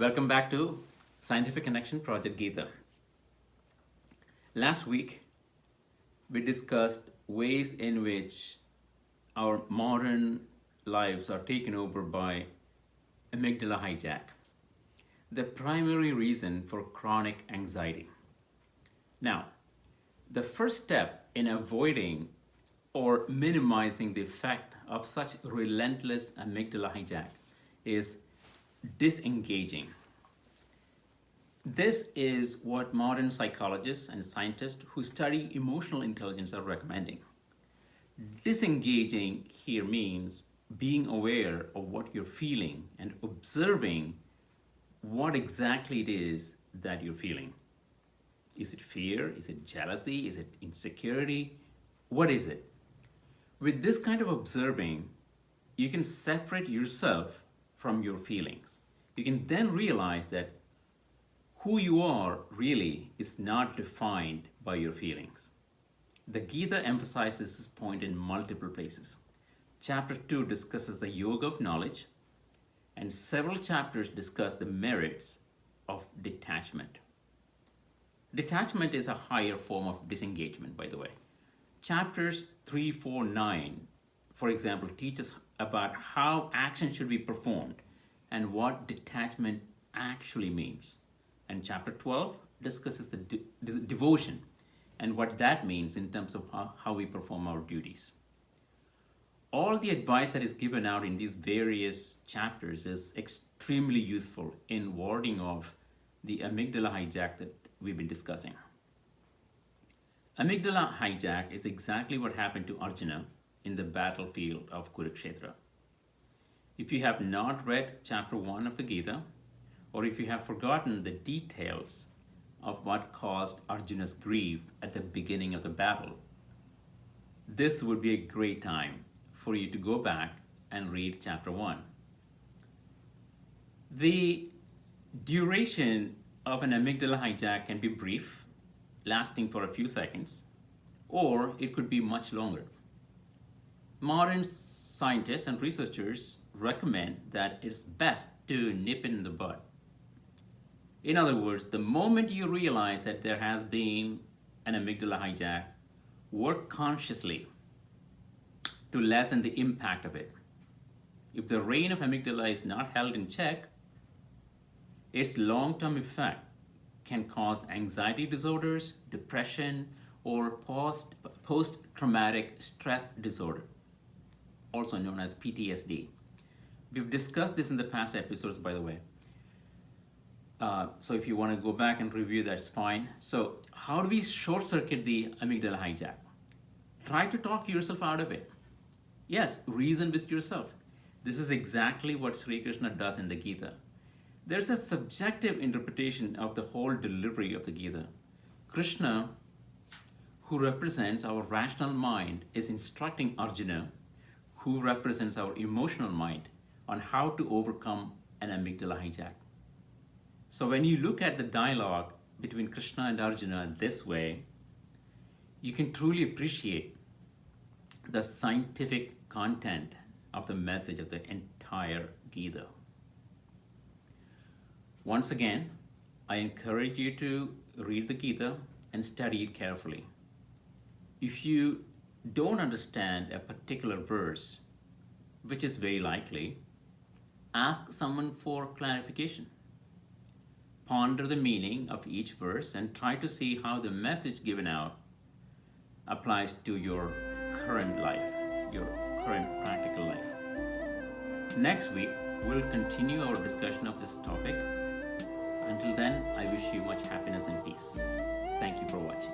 Welcome back to Scientific Connection Project Geeta. Last week, we discussed ways in which our modern lives are taken over by amygdala hijack, the primary reason for chronic anxiety. Now, the first step in avoiding or minimizing the effect of such relentless amygdala hijack is disengaging. This is what modern psychologists and scientists who study emotional intelligence are recommending. Disengaging here means being aware of what you're feeling and observing what exactly it is that you're feeling. Is it fear? Is it jealousy? Is it insecurity? What is it? With this kind of observing, you can separate yourself from your feelings. You can then realize that who you are really is not defined by your feelings. The Gita emphasizes this point in multiple places. Chapter 2 discusses the yoga of knowledge, and several chapters discuss the merits of detachment. Detachment is a higher form of disengagement, by the way. Chapters 3, 4, 9, for example, teach us about how action should be performed and what detachment actually means. And chapter 12 discusses the devotion and what that means in terms of how we perform our duties. All the advice that is given out in these various chapters is extremely useful in warding off the amygdala hijack that we've been discussing. Amygdala hijack is exactly what happened to Arjuna in the battlefield of Kurukshetra. If you have not read chapter 1 of the Gita, or if you have forgotten the details of what caused Arjuna's grief at the beginning of the battle, this would be a great time for you to go back and read chapter 1. The duration of an amygdala hijack can be brief, lasting for a few seconds, or it could be much longer. Modern scientists and researchers recommend that it's best to nip it in the bud. In other words, the moment you realize that there has been an amygdala hijack, work consciously to lessen the impact of it. If the rein of amygdala is not held in check, its long-term effect can cause anxiety disorders, depression, or post-traumatic stress disorder, also known as PTSD. We've discussed this in the past episodes, by the way. So if you want to go back and review, that's fine. So how do we short-circuit the amygdala hijack? Try to talk yourself out of it. Yes, reason with yourself. This is exactly what Sri Krishna does in the Gita. There's a subjective interpretation of the whole delivery of the Gita. Krishna, who represents our rational mind, is instructing Arjuna, who represents our emotional mind, on how to overcome an amygdala hijack. So when you look at the dialogue between Krishna and Arjuna this way, you can truly appreciate the scientific content of the message of the entire Gita. Once again, I encourage you to read the Gita and study it carefully. If you don't understand a particular verse, which is very likely, ask someone for clarification. Ponder the meaning of each verse and try to see how the message given out applies to your current life, your current practical life. Next week, we'll continue our discussion of this topic. Until then, I wish you much happiness and peace. Thank you for watching.